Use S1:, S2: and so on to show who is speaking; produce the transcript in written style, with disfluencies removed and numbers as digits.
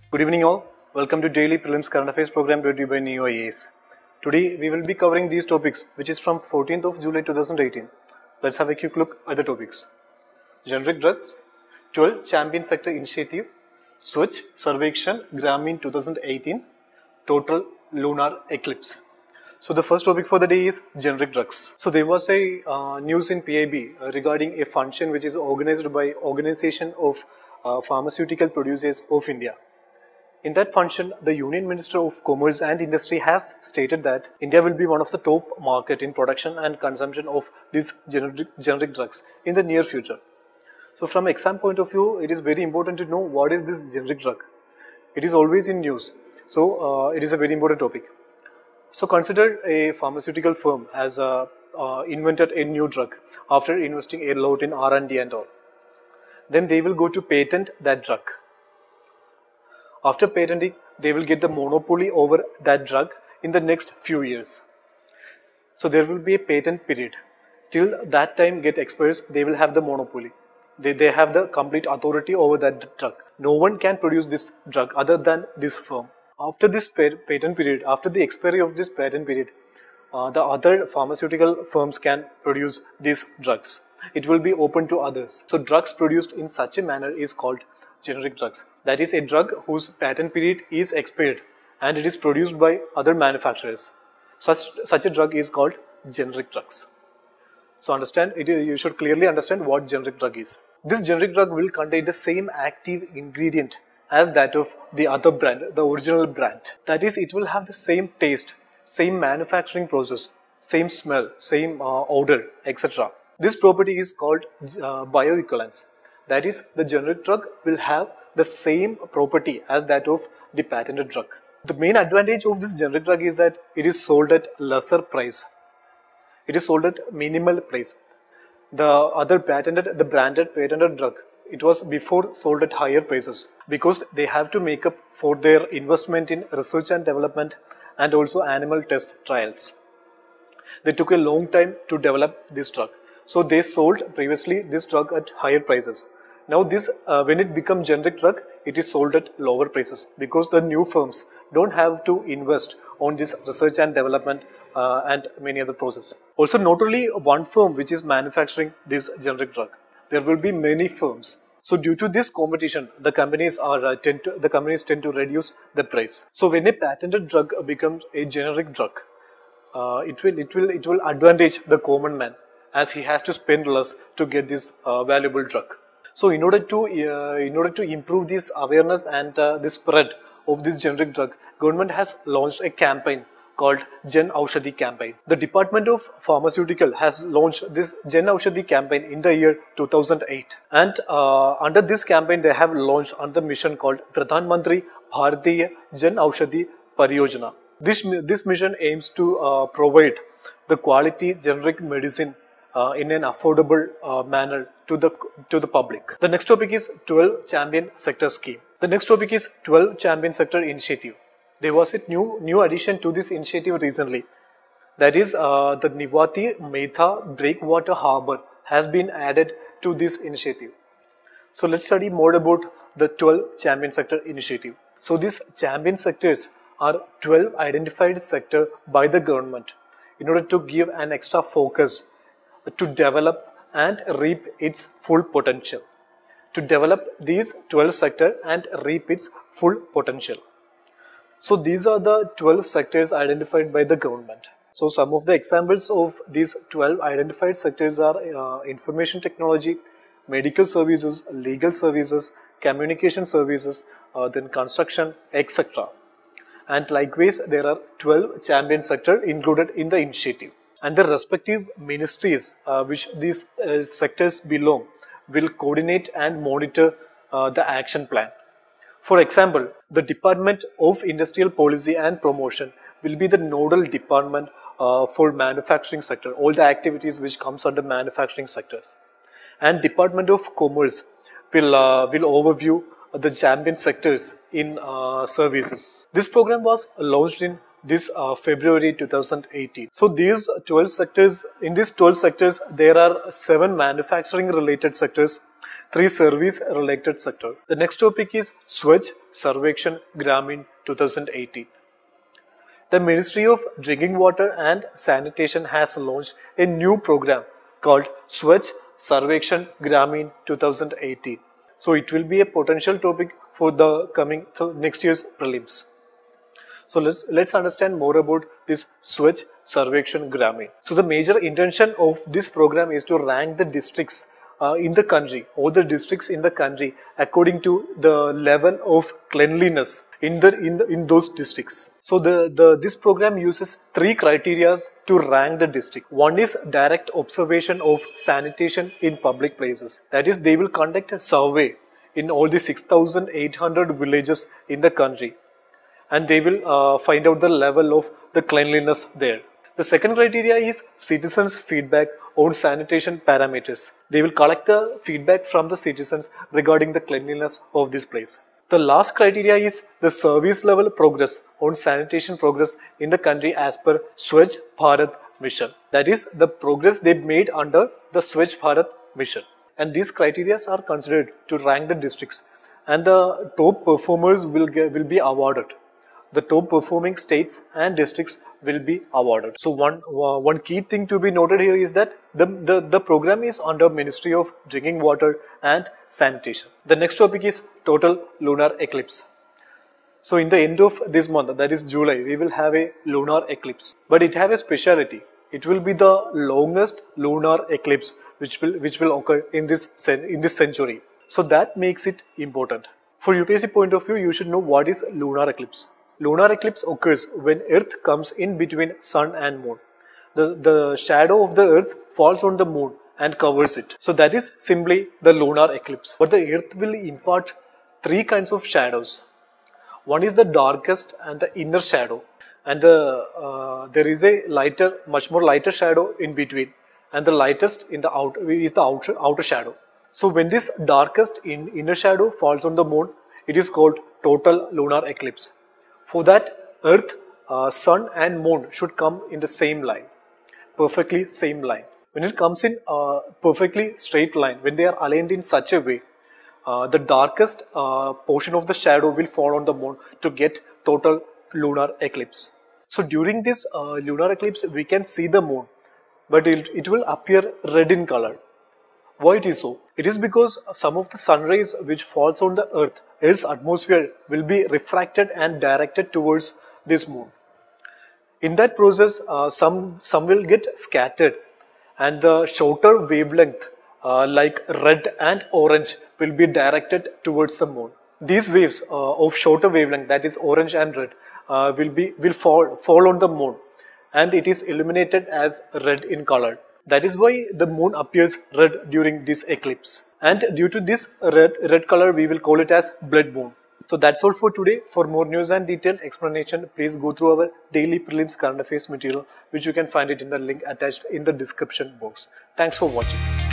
S1: Good evening all. Welcome to Daily Prelims Current Affairs program brought to you by Ekam IAS. Today we will be covering these topics which is from 14th of July 2018. Let's have a quick look at the topics. Generic drugs, 12 Champion Sector Initiative, Swachh, Survekshan, Grameen 2018, Total Lunar Eclipse. So the first topic for the day is generic drugs. So there was a news in PIB regarding a function which is organized by Organization of Pharmaceutical Producers of India. In that function, the Union Minister of Commerce and Industry has stated that India will be one of the top market in production and consumption of these generic drugs in the near future. So from exam point of view, it is very important to know what is this generic drug. It is always in news. So it is a very important topic. So consider a pharmaceutical firm has invented a new drug after investing a lot in R&D and all. Then they will go to patent that drug. After patenting, they will get the monopoly over that drug in the next few years. So there will be a patent period. Till that time get expires, they will have the monopoly. They have the complete authority over that drug. No one can produce this drug other than this firm. After this patent period, after the expiry of this patent period, the other pharmaceutical firms can produce these drugs. It will be open to others. So drugs produced in such a manner is called generic drugs. That is a drug whose patent period is expired and it is produced by other manufacturers. Such a drug is called generic drugs. So understand, you should clearly understand what generic drug is. This generic drug will contain the same active ingredient as that of the other brand, the original brand. That is, it will have the same taste, same manufacturing process, same smell, same odor, etc. This property is called bioequivalence. That is, the generic drug will have the same property as that of the patented drug. The main advantage of this generic drug is that it is sold at lesser price. It is sold at minimal price. The branded patented drug, it was before sold at higher prices because they have to make up for their investment in research and development and also animal test trials. They took a long time to develop this drug. So they sold previously this drug at higher prices. Now this, when it becomes generic drug, it is sold at lower prices because the new firms don't have to invest on this research and development and many other processes. Also, not only one firm which is manufacturing this generic drug, there will be many firms. So due to this competition, the companies tend to reduce the price. So when a patented drug becomes a generic drug, it will advantage the common man as he has to spend less to get this valuable drug. So in order to improve this awareness and the spread of this generic drug, government has launched a campaign called Jan Aushadhi campaign. The Department of Pharmaceutical has launched this Jan Aushadhi campaign in the year 2008. And under this campaign, they have launched under the mission called Pradhan Mantri Bharatiya Jan Aushadhi Pariyojana. This mission aims to provide the quality generic medicine in an affordable manner to the public. The next topic is 12 Champion Sector Scheme. The next topic is 12 Champion Sector Initiative. There was a new addition to this initiative recently. That is the Nivati Metha Breakwater Harbour has been added to this initiative. So let's study more about the 12 Champion Sector Initiative. So these champion sectors are 12 identified sectors by the government in order to give an extra focus to develop and reap its full potential. To develop these 12 sectors and reap its full potential. So these are the 12 sectors identified by the government. So some of the examples of these 12 identified sectors are information technology, medical services, legal services, communication services, then construction, etc. And likewise, there are 12 champion sectors included in the initiative. And the respective ministries which these sectors belong will coordinate and monitor the action plan. For example, the Department of Industrial Policy and Promotion will be the nodal department for manufacturing sector, all the activities which comes under manufacturing sectors. And Department of Commerce will overview the champion sectors in services. This program was launched in this February 2018. So these 12 sectors, in these 12 sectors, there are 7 manufacturing related sectors, 3 service related sector. The next topic is Swachh, Survekshan, Grameen 2018. The Ministry of Drinking Water and Sanitation has launched a new program called Swachh, Survekshan, Grameen 2018. So it will be a potential topic for the coming next year's prelims. So let's understand more about this Swachh, Survekshan, Grameen. So the major intention of this program is to rank the districts in the country, all the districts in the country, according to the level of cleanliness in those districts. So this program uses 3 criteria to rank the district. One is direct observation of sanitation in public places. That is, they will conduct a survey in all the 6,800 villages in the country, and they will find out the level of the cleanliness there. The second criteria is citizens' feedback on sanitation parameters. They will collect the feedback from the citizens regarding the cleanliness of this place. The last criteria is the service level progress on sanitation progress in the country as per Swachh Bharat mission. That is the progress they made under the Swachh Bharat mission. And these criteria are considered to rank the districts, and the top performers will be awarded. The top performing states and districts will be awarded. So one key thing to be noted here is that the program is under Ministry of Drinking Water and Sanitation. The next topic is total lunar eclipse. So in the end of this month, that is July, we will have a lunar eclipse. But it have a speciality. It will be the longest lunar eclipse which will occur in this century. So that makes it important. For UPSC point of view, you should know what is lunar eclipse. Lunar eclipse occurs when Earth comes in between Sun and Moon. The shadow of the Earth falls on the Moon and covers it. So that is simply the lunar eclipse. But the Earth will impart 3 kinds of shadows. One is the darkest and the inner shadow, and there is a much more lighter shadow in between, and the lightest in the outer shadow. So when this darkest inner shadow falls on the Moon, it is called total lunar eclipse. For that, Earth, Sun and Moon should come in the same line, perfectly same line. When it comes in perfectly straight line, when they are aligned in such a way, the darkest portion of the shadow will fall on the Moon to get total lunar eclipse. So during this lunar eclipse, we can see the Moon, but it will appear red in color. Why it is so? It is because some of the sun rays which falls on the Earth's atmosphere will be refracted and directed towards this Moon. In that process, some will get scattered, and the shorter wavelength like red and orange will be directed towards the Moon. These waves of shorter wavelength, that is orange and red, will fall on the Moon, and it is illuminated as red in color. That is why the Moon appears red during this eclipse. And due to this red color, we will call it as blood moon. So that's all for today. For more news and detailed explanation, please go through our daily prelims current affairs material, which you can find it in the link attached in the description box. Thanks for watching.